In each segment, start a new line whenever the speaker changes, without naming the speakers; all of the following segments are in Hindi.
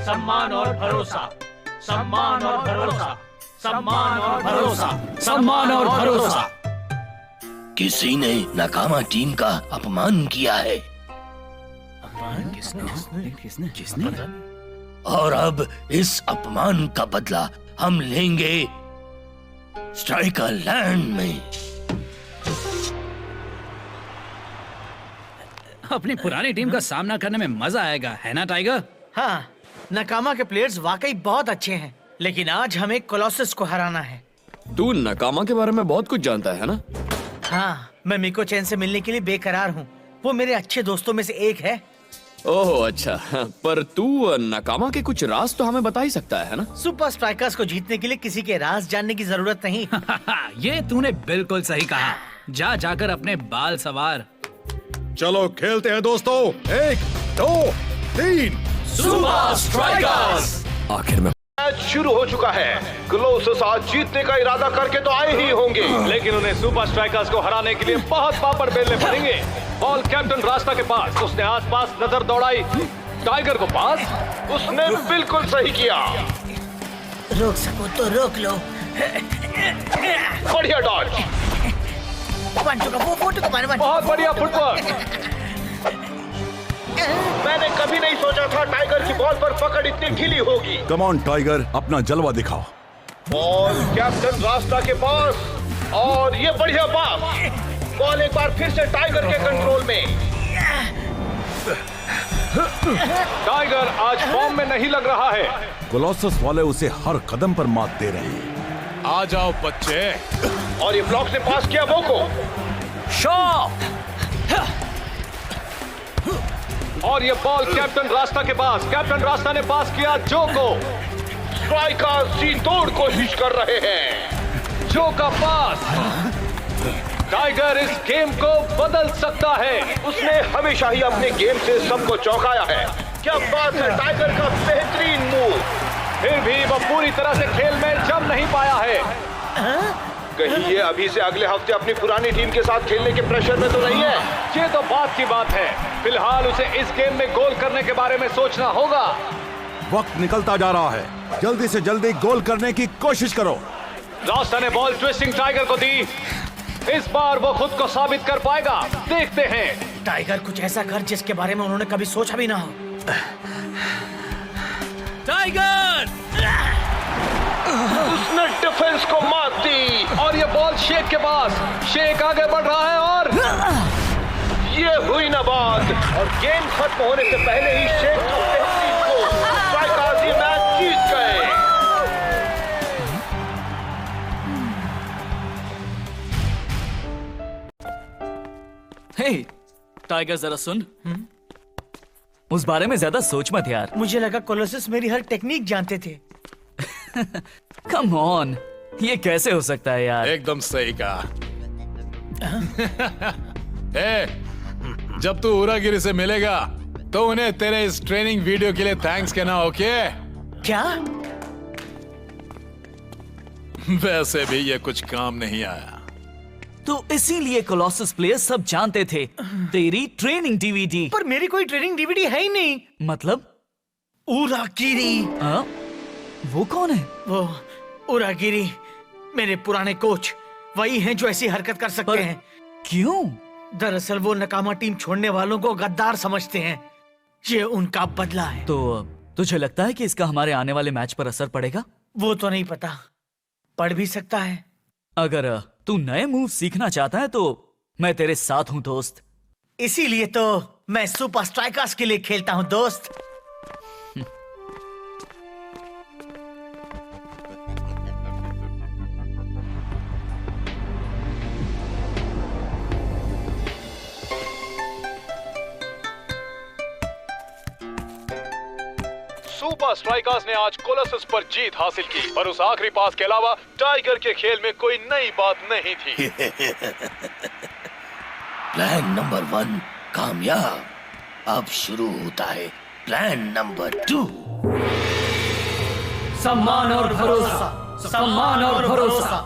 सम्मान और भरोसा, सम्मान और भरोसा, सम्मान और भरोसा, सम्मान और भरोसा।
किसी ने नाकामा टीम का अपमान किया है।
अपमान? किसने?
किसने?
और अब इस अपमान का बदला हम लेंगे स्ट्राइकर लैंड में।
अपनी पुरानी टीम का सामना करने में मजा आएगा, है ना टाइगर?
हाँ, नकामा के प्लेयर्स वाकई बहुत अच्छे हैं, लेकिन आज हमें कोलोसस को हराना है।
तू नकामा के बारे में बहुत कुछ जानता है ना?
हाँ, मैं मिको चैन से मिलने के लिए बेकरार हूँ। वो मेरे अच्छे दोस्तों में से एक है।
ओह अच्छा, पर तू नकामा के कुछ राज तो हमें बता ही सकता है ना?
सुपर स्ट्राइकर्स को जीतने के लिए किसी के राज जानने की जरूरत नहीं।
ये तूने बिल्कुल सही कहा। जाकर अपने बाल सवार।
चलो खेलते हैं दोस्तों। 1, 2, 3।
Super strikers.
आखिर में
मैच शुरू हो चुका है। कोलोसस आज जीतने का इरादा करके तो आए ही होंगे,
लेकिन उन्हें सुपर स्ट्राइकर्स को हराने के लिए बहुत पापड़ बेलने पड़ेंगे। बॉल कैप्टन रास्ता के पास, उसने आसपास नजर दौड़ाई। टाइगर को पास,
उसने बिल्कुल सही किया।
रोक सको तो रोक लो।
बढ़िया डॉज।
बहुत बढ़िया फुटवर्क।
मैंने कभी नहीं सोचा था टाइगर की बॉल पर पकड़ इतनी ढीली होगी।
कम ऑन टाइगर, अपना जलवा दिखाओ।
बॉल कैप्टन रास्ता के पास और ये बढ़िया पास। बॉल एक बार फिर से टाइगर के कंट्रोल में।
टाइगर आज फॉर्म में नहीं लग रहा है।
कोलोसस वाले उसे हर कदम पर मात दे रहे हैं।
आ जाओ बच्चे।
और ये ब्लॉक से पास किया बोको।
और ये बॉल कैप्टन रास्ता के पास, कैप्टन रास्ता ने पास किया जो को।
स्ट्राइकर्स जी तोड़ कोशिश कर रहे हैं।
जो का पास। टाइगर इस गेम को बदल सकता है।
उसने हमेशा ही अपने गेम से सबको चौंकाया है। क्या बात है, टाइगर का बेहतरीन मूव।
फिर भी वो पूरी तरह से खेल में जम नहीं पाया है।
कहीं ये अभी से अगले हफ्ते अपनी पुरानी टीम के साथ खेलने के प्रेशर में तो नहीं है?
ये तो बात की बात है। फिलहाल उसे इस गेम में गोल करने के बारे में सोचना होगा।
वक्त निकलता जा रहा है, जल्दी से जल्दी गोल करने की कोशिश करो।
रास्ता ने बॉल ट्विस्टिंग टाइगर को दी। इस बार वो खुद को साबित कर पाएगा। देखते हैं।
टाइगर कुछ ऐसा कर जिसके बारे में उन्होंने कभी सोचा भी ना हो।
टाइगर!
उसने डिफेंस को मात दी।
और ये बॉल शेख के पास। शेख आगे बढ़ रहा है और
ये हुई ना बात। और गेम खत्म होने से पहले ही शेख का बेहतरीन गोल। स्ट्राइकर्स ये मैच जीत गए।
हे टाइगर, जरा सुन। उस बारे में ज्यादा सोच मत यार।
मुझे लगा कोलोसस मेरी हर टेक्निक जानते थे।
कम ऑन, ये कैसे हो सकता है यार?
एकदम सही कहा। जब तू उरागिरी से मिलेगा तो उन्हें तेरे इस ट्रेनिंग वीडियो के लिए थैंक्स कहना, ओके?
क्या?
वैसे भी ये कुछ काम नहीं आया।
तो इसीलिए कोलोसस प्लेयर्स सब जानते थे तेरी ट्रेनिंग डीवीडी।
पर मेरी कोई ट्रेनिंग डीवीडी है ही नहीं।
मतलब?
उरागिरी।
हाँ? वो कौन है?
वो उरागिरी मेरे पुराने कोच। वही हैं जो ऐसी हरकत कर सकते हैं।
क्यों?
दरअसल वो नकामा टीम छोड़ने वालों को गद्दार समझते हैं। ये उनका बदला है।
तो तुझे लगता है कि इसका हमारे आने वाले मैच पर असर पड़ेगा?
वो तो नहीं पता, पड़ भी सकता है।
अगर तू नए मूव सीखना चाहता है तो मैं तेरे साथ हूं दोस्त।
इसीलिए तो मैं सुपर स्ट्राइकर्स के लिए खेलता हूं दोस्त।
सुपर स्ट्राइकर्स ने आज कोलोसस पर जीत हासिल की, पर उस आखिरी पास के अलावा टाइगर के खेल में कोई नई बात नहीं थी।
प्लान नंबर 1 कामयाब। अब शुरू होता है प्लान नंबर 2।
सम्मान और भरोसा, सम्मान और भरोसा।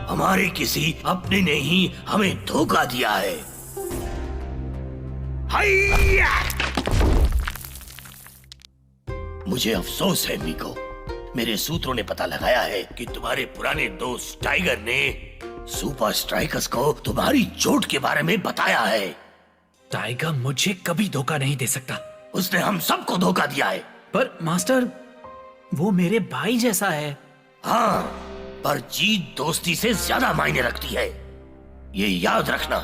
हमारे किसी अपने ने ही हमें धोखा दिया है। मुझे अफसोस है मीको, मेरे सूत्रों ने पता लगाया है कि तुम्हारे पुराने दोस्त टाइगर ने सुपर स्ट्राइकर्स को तुम्हारी चोट के बारे में बताया है।
टाइगर मुझे कभी धोखा नहीं दे सकता।
उसने हम सबको धोखा दिया है।
पर मास्टर, वो मेरे भाई जैसा है।
हाँ, पर जीत दोस्ती से ज्यादा मायने रखती है, ये याद रखना।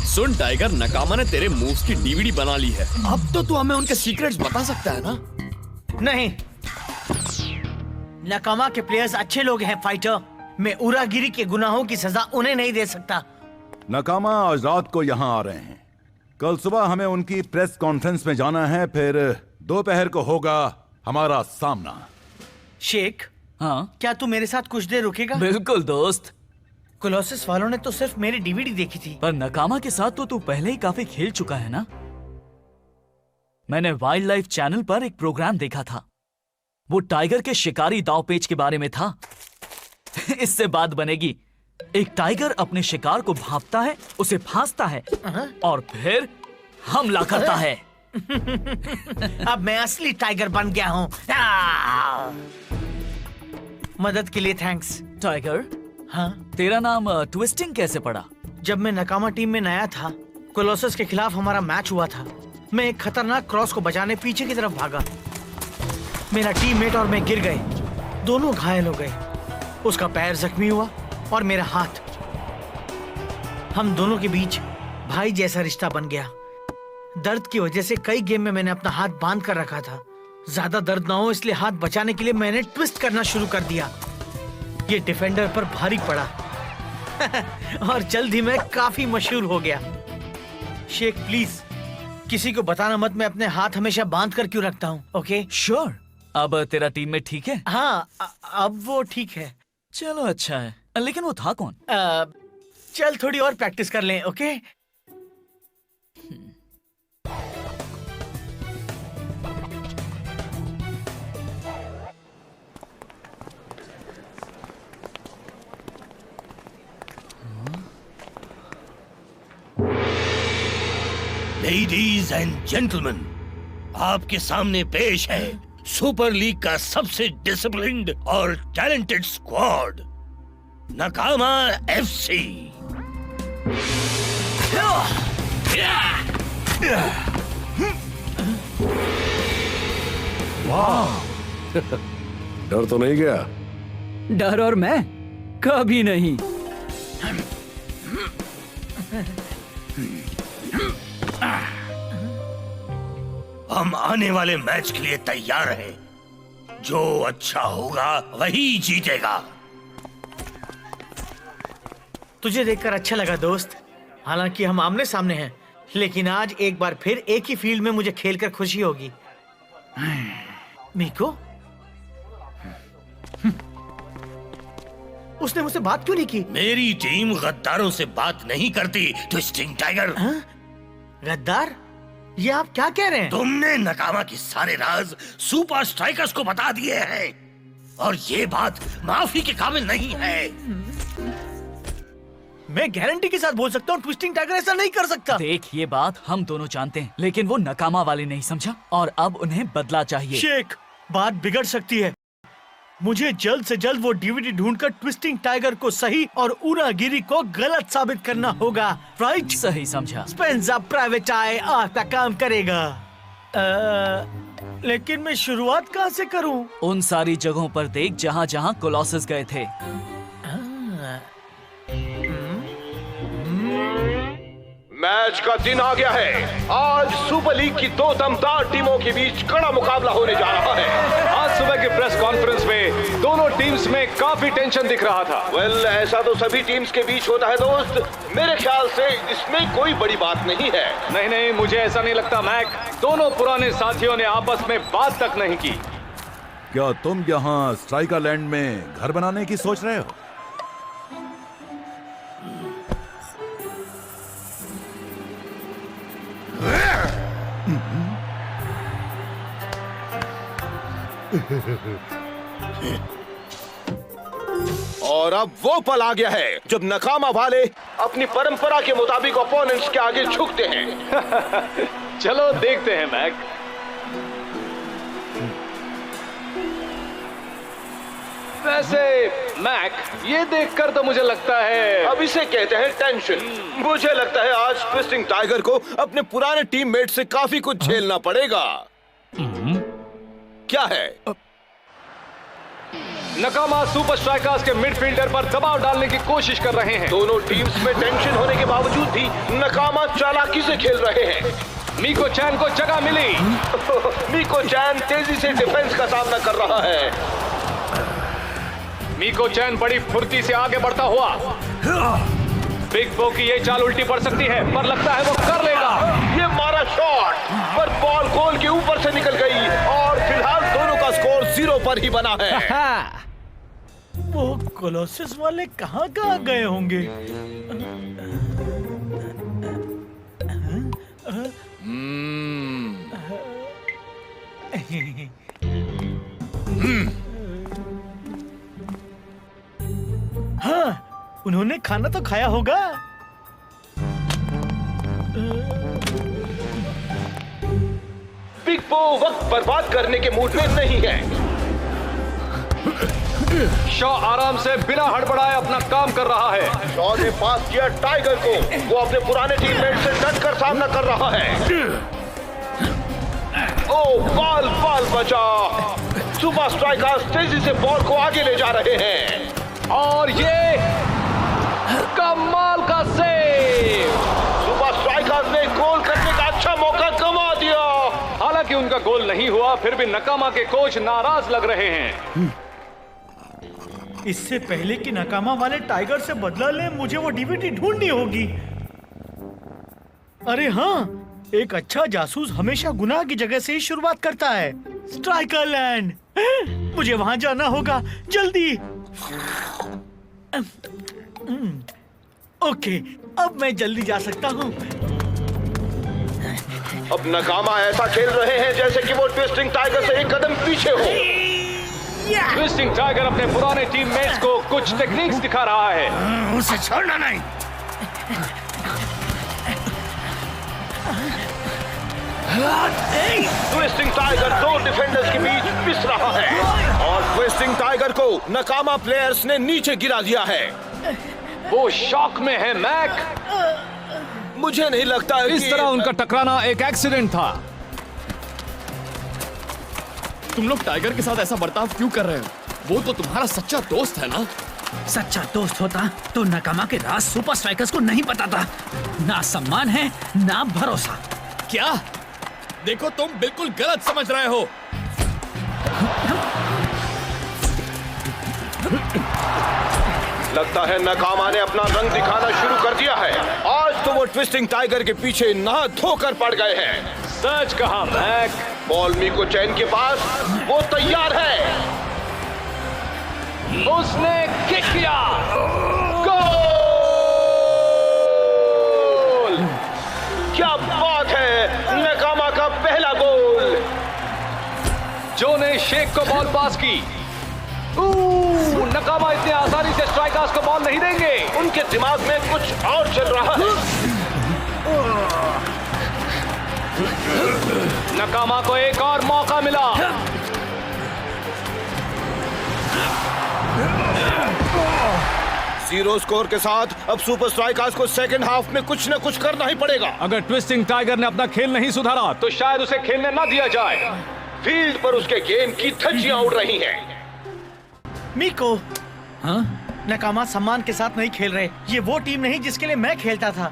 सुन टाइगर, नकामा ने तेरे मूव्स की डीवीडी बना ली है। अब तो तू हमें उनके सीक्रेट्स बता सकता है ना?
नहीं, नकामा के प्लेयर्स अच्छे लोग हैं फाइटर। मैं उरागिरी के गुनाहों की सजा उन्हें नहीं दे सकता।
नकामा आज रात को यहाँ आ रहे हैं। कल सुबह हमें उनकी प्रेस कॉन्फ्रेंस में जाना है, फिर दोपहर को होगा हमारा सामना।
शेख,
हाँ
क्या तू मेरे साथ कुछ देर रुकेगा?
बिल्कुल दोस्त।
कोलोसस वालों ने तो सिर्फ मेरी डीवीडी देखी थी।
पर नकामा के साथ तो तू पहले ही काफी खेल चुका है ना? मैंने वाइल्ड लाइफ चैनल पर एक प्रोग्राम देखा था। वो टाइगर के शिकारी दांवपेच के बारे में था। इससे बात बनेगी। एक टाइगर अपने शिकार को भांपता है, उसे फांसता है और फिर हमला करता है।
अब मैं असली टाइगर बन गया हूँ। मदद के लिए थैंक्स।
टाइगर,
हाँ?
तेरा नाम ट्विस्टिंग कैसे पड़ा?
जब मैं नकामा टीम में नया था, कोलोसस के खिलाफ हमारा मैच हुआ था। मैं एक खतरनाक क्रॉस को बचाने पीछे की तरफ भागा। मेरा टीममेट और मैं गिर गए, दोनों घायल हो गए। उसका पैर जख्मी हुआ और मेरा हाथ। हम दोनों के बीच भाई जैसा रिश्ता बन गया। दर्द की वजह से कई गेम में मैंने अपना हाथ बांध कर रखा था। ज्यादा दर्द ना हो इसलिए हाथ बचाने के लिए मैंने ट्विस्ट करना शुरू कर दिया। ये डिफेंडर पर भारी पड़ा और जल्द ही मैं काफी मशहूर हो गया। शेख प्लीज किसी को बताना मत, मैं अपने हाथ हमेशा बांध कर क्यों रखता हूँ। ओके?
श्योर। अब तेरा टीम में ठीक है?
हाँ, अब वो ठीक है।
चलो अच्छा है, लेकिन वो था कौन?
चल थोड़ी और प्रैक्टिस कर लें। ओके?
लेडीज एंड जेंटलमैन, आपके सामने पेश है सुपर लीग का सबसे डिसिप्लिन्ड और टैलेंटेड स्क्वाड, नकामा एफसी।
डर तो नहीं गया?
डर और मैं कभी नहीं।
हम आने वाले मैच के लिए तैयार हैं। जो अच्छा होगा वही जीतेगा।
तुझे देखकर अच्छा लगा दोस्त। हालांकि हम आमने सामने हैं, लेकिन आज एक बार फिर एक ही फील्ड में मुझे खेलकर खुशी होगी। मीको, उसने मुझसे बात क्यों नहीं की?
मेरी टीम गद्दारों से बात नहीं करती, ट्विस्टिंग टाइगर।
गद्दार? ये आप क्या कह रहे हैं?
तुमने नकामा के सारे राज सुपर स्ट्राइकर्स को बता दिए हैं और ये बात माफी के काबिल नहीं है।
मैं गारंटी के साथ बोल सकता हूँ ट्विस्टिंग टाइगर ऐसा नहीं कर सकता।
देख, ये बात हम दोनों जानते हैं, लेकिन वो नकामा वाले नहीं, समझा? और अब उन्हें बदला चाहिए।
शेख, बात बिगड़ सकती है। मुझे जल्द से जल्द वो डीवीडी ढूंढकर ट्विस्टिंग टाइगर को सही और उरागिरी को गलत साबित करना होगा। राइट?
सही समझा।
स्पेंसर प्राइवेट आई आपका काम करेगा। लेकिन मैं शुरुआत कहाँ से करूं?
उन सारी जगहों पर देख जहाँ जहाँ कोलोसस गए थे।
मैच का दिन आ गया है। आज सुपर लीग की दो दमदार टीमों के बीच कड़ा मुकाबला होने जा रहा है।
आज सुबह की प्रेस कॉन्फ्रेंस में दोनों टीम्स में काफी टेंशन दिख रहा था।
वेल, ऐसा तो सभी टीम्स के बीच होता है दोस्त। मेरे ख्याल से इसमें कोई बड़ी बात नहीं है।
नहीं, मुझे ऐसा नहीं लगता मैक। दोनों पुराने साथियों ने आपस में बात तक नहीं की।
क्या तुम यहाँ स्ट्राइकर लैंड में घर बनाने की सोच रहे हो?
और अब वो पल आ गया है जब नकामा वाले अपनी परंपरा के मुताबिक ओपोनेंट्स के आगे झुकते हैं।
चलो देखते हैं मैक। वैसे मैक, ये देखकर तो मुझे लगता है
अब इसे कहते हैं टेंशन। मुझे लगता है आज ट्विस्टिंग टाइगर को अपने पुराने टीममेट से काफी कुछ झेलना पड़ेगा। क्या है?
नकामा सुपर स्ट्राइकर्स के मिडफील्डर पर दबाव डालने की कोशिश कर रहे हैं।
दोनों टीम्स में टेंशन होने के बावजूद भी नकामा चालाकी से खेल रहे हैं।
मीको चैन को जगह मिली।
मीको चैन तेजी से डिफेंस का सामना कर रहा है।
मीको चैन बड़ी फुर्ती से आगे बढ़ता हुआ। बिग बो की ये चाल उल्टी पड़ सकती है, पर लगता है वो कर लेगा।
ये मारा शॉट, पर बॉल गोल के ऊपर से निकल गई और फिलहाल दोनों का स्कोर 0 पर ही बना है।
वो कोलोसस वाले कहाँ गए होंगे? हाँ, उन्होंने खाना तो खाया होगा।
बिग बो वक्त बर्बाद करने के मूड में नहीं है।
शॉ आराम से बिना हड़बड़ाए अपना काम कर रहा है।
शॉ ने पास किया टाइगर को। वो अपने पुराने टीममेट से डटकर सामना कर रहा है। ओ बॉल बचा। सुपर स्ट्राइकर्स तेजी से बॉल को आगे ले जा रहे हैं
और ये कमाल का सेव।
सुपर स्ट्राइकर्स ने गोल करने का अच्छा मौका गंवा दिया।
हालांकि उनका गोल नहीं हुआ, फिर भी नकामा के कोच नाराज लग रहे हैं।
इससे पहले कि नकामा वाले टाइगर से बदला ले, मुझे वो डीवीडी ढूंढनी होगी। अरे हाँ, एक अच्छा जासूस हमेशा गुनाह की जगह से ही शुरुआत करता है। स्ट्राइकर लैंड, मुझे वहां जाना होगा जल्दी। ओके, अब मैं जल्दी जा सकता हूँ।
अब नकामा ऐसा खेल रहे हैं जैसे कि वो ट्विस्टिंग टाइगर से एक कदम पीछे हो।
ट्विस्टिंग टाइगर अपने पुराने टीममेट्स को कुछ टेक्निक्स दिखा रहा है।
उसे छोड़ना नहीं।
ट्विस्टिंग टाइगर 2 डिफेंडर्स के बीच पिस रहा है और ट्विस्टिंग टाइगर को नकामा प्लेयर्स ने नीचे गिरा दिया है।
वो शॉक में है मैक।
मुझे नहीं लगता
इस तरह उनका टकराना एक एक्सीडेंट था। तुम लोग टाइगर के साथ ऐसा बर्ताव क्यों कर रहे हो? वो तो तुम्हारा सच्चा दोस्त है ना?
सच्चा दोस्त होता तो नकामा के राज सुपर स्ट्राइकर्स को नहीं पता था। ना सम्मान है ना भरोसा।
क्या? देखो, तुम बिल्कुल गलत समझ रहे हो।
लगता है नकामा ने अपना रंग दिखाना शुरू कर दिया है। आज तो वो ट्विस्टिंग टाइगर के पीछे नहा धोकर पड़ गए हैं।
सच कहा मैक।
बॉल मीको चैन के पास, वो तैयार है।
उसने किक किया। गोल!
क्या बात है, नकामा का पहला गोल।
जो ने शेख को बॉल पास की। नकामा इतने आसानी से स्ट्राइकर्स को बॉल नहीं देंगे।
उनके दिमाग में कुछ और चल रहा है।
नकामा को एक और मौका मिला।
जीरो स्कोर के साथ अब सुपर स्ट्राइकर्स को सेकंड हाफ में कुछ न कुछ करना ही पड़ेगा।
अगर ट्विस्टिंग टाइगर ने अपना खेल नहीं सुधारा तो शायद उसे खेलने ना दिया जाए।
फील्ड पर उसके गेम की धज्जियां उड़ रही हैं।
मीको, हाँ? नकामा सम्मान के साथ नहीं खेल रहे। ये वो टीम नहीं जिसके लिए मैं खेलता था।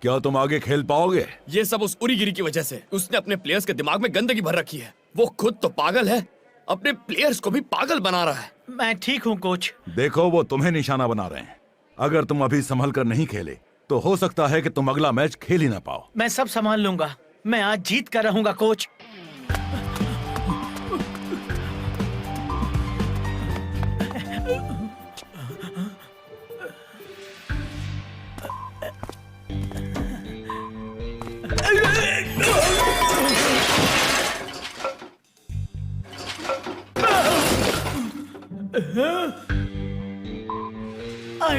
क्या तुम आगे खेल पाओगे?
ये सब उस उरीगिरी की वजह से। उसने अपने प्लेयर्स के दिमाग में गंदगी भर रखी है। वो खुद तो पागल है, अपने प्लेयर्स को भी पागल बना रहा है।
मैं ठीक हूँ कोच।
देखो, वो तुम्हें निशाना बना रहे हैं। अगर तुम अभी संभल कर नहीं खेले तो हो सकता है कि तुम अगला मैच खेल ही ना पाओ।
मैं सब संभाल लूंगा। मैं आज जीत कर रहूंगा कोच।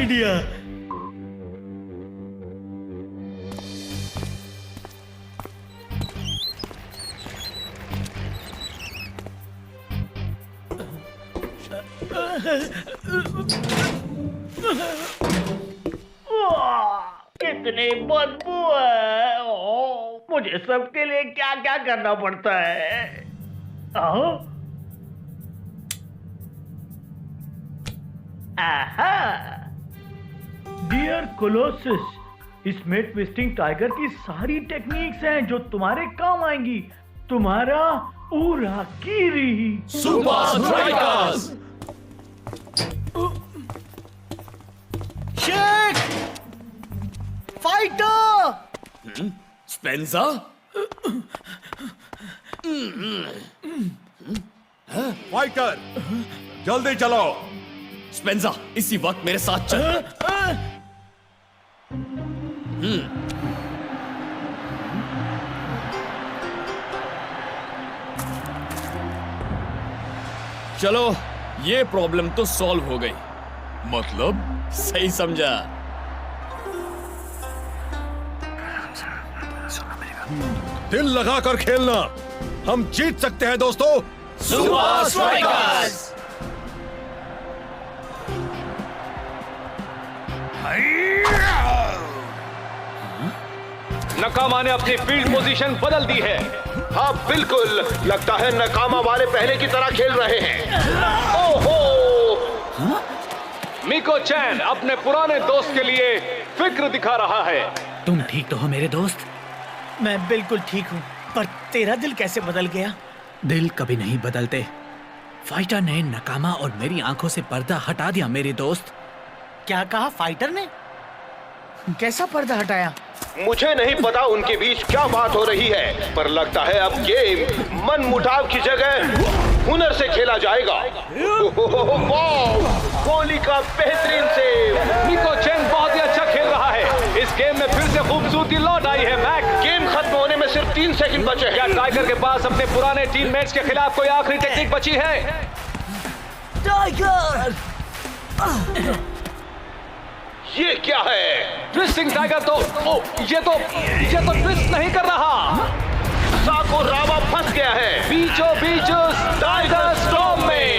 इंडिया।
कितनी बदबू है। मुझे सबके लिए क्या क्या करना पड़ता है। डियर कोलोसस, इसमें ट्विस्टिंग टाइगर की सारी टेक्निक्स हैं जो तुम्हारे काम आएंगी। तुम्हारा उराकीरी
super strikers.
Shake fighter.
Spensa,
fighter, जल्दी चलो।
स्पेंसा, इसी वक्त मेरे साथ चल। चलो, ये प्रॉब्लम तो सॉल्व हो गई। मतलब सही समझा।
दिल लगाकर खेलना, हम जीत सकते हैं दोस्तों।
Super strikers.
नकामा ने अपनी फील्ड पोजीशन बदल दी है।
हाँ बिल्कुल, लगता है नकामा वाले पहले की तरह खेल रहे हैं। ओहो,
मिको चैन अपने पुराने दोस्त के लिए फिक्र दिखा रहा है।
तुम ठीक तो हो मेरे दोस्त?
मैं बिल्कुल ठीक हूँ, पर तेरा दिल कैसे बदल गया?
दिल कभी नहीं बदलते। फाइटर ने नकामा और मेरी आंखों से पर्दा हटा दिया मेरे दोस्त।
क्या कहा फाइटर ने? कैसा पर्दा हटाया?
मुझे नहीं पता उनके बीच क्या बात हो रही है, पर लगता है अब गेम मन मुटाव की जगह हुनर से खेला जाएगा। वाह, कोहली का बेहतरीन सेव।
मिको चैन बहुत ही अच्छा खेल रहा है। इस गेम में फिर से खूबसूरती लौट आई है। मैक,
गेम खत्म होने में सिर्फ 3 सेकंड बचे
क्या
हैं।
टाइगर के पास अपने पुराने टीममेट्स के खिलाफ कोई आखिरी टेक्निक बची है?
टाइगर!
ये क्या है?
ट्विस्टिंग टाइगर तो ये तो ट्विस्ट नहीं कर रहा।
साकुरावा फंस गया है
बीचों बीच टाइगर स्टॉर्म में।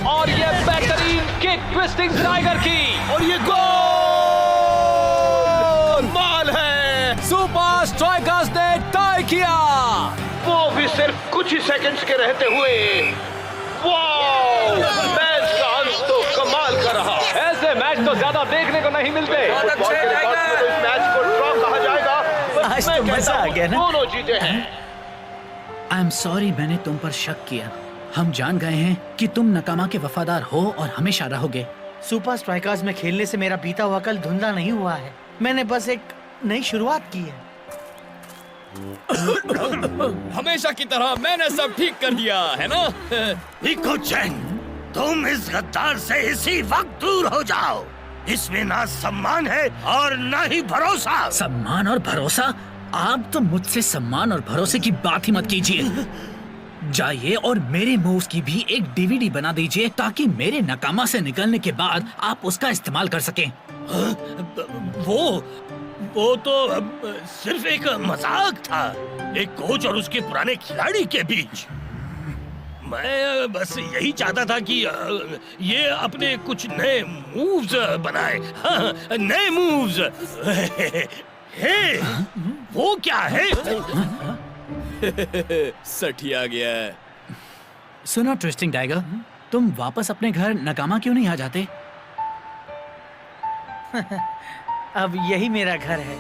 और ये बेहतरीन किक ट्विस्टिंग टाइगर की,
और ये गोल!
कमाल है।
सुपर स्ट्राइकर्स ने टाई किया।
वो भी सिर्फ कुछ ही सेकंड्स के रहते हुए। वाह, मैच का अंत तो कमाल का रहा।
ऐसे मैच तो ज्यादा देखने को नहीं मिलते।
फुटबॉल के रिकॉर्ड में तो इस मैच को ड्रॉ कहा जाएगा।
आज
मैं
तो
कहता
मजा आ
हूं
गया ना?
दोनों जीते हैं।
आई एम सॉरी, मैंने तुम पर शक किया। हम जान गए हैं कि तुम नकामा के वफादार हो और हमेशा रहोगे।
सुपर स्ट्राइकर्स में खेलने से मेरा बीता हुआ कल धुंधला नहीं हुआ है। मैंने बस एक नई शुरुआत की है।
हमेशा की तरह मैंने सब ठीक कर दिया है ना?
मिको चैन, तुम इस गद्दार से इसी वक्त दूर हो जाओ। इसमें ना सम्मान है और ना ही भरोसा।
सम्मान और भरोसा? आप तो मुझसे सम्मान और भरोसे की बात ही मत कीजिए। जाइए और मेरे मूव्स की भी एक डीवीडी बना दीजिए ताकि मेरे नकामा से निकलने के बाद आप उसका इस्तेमाल कर सकें।
वो तो सिर्फ एक मजाक था, एक कोच और उसके पुराने खिलाड़ी के बीच। मैं बस यही चाहता था कि ये अपने कुछ नए मूव्स बनाए। हाँ, नए मूव्स। हे, वो क्या है?
सठिया गया है।
सुनो ट्विस्टिंग टाइगर, तुम वापस अपने घर नकामा क्यों नहीं आ जाते?
अब यही मेरा घर है।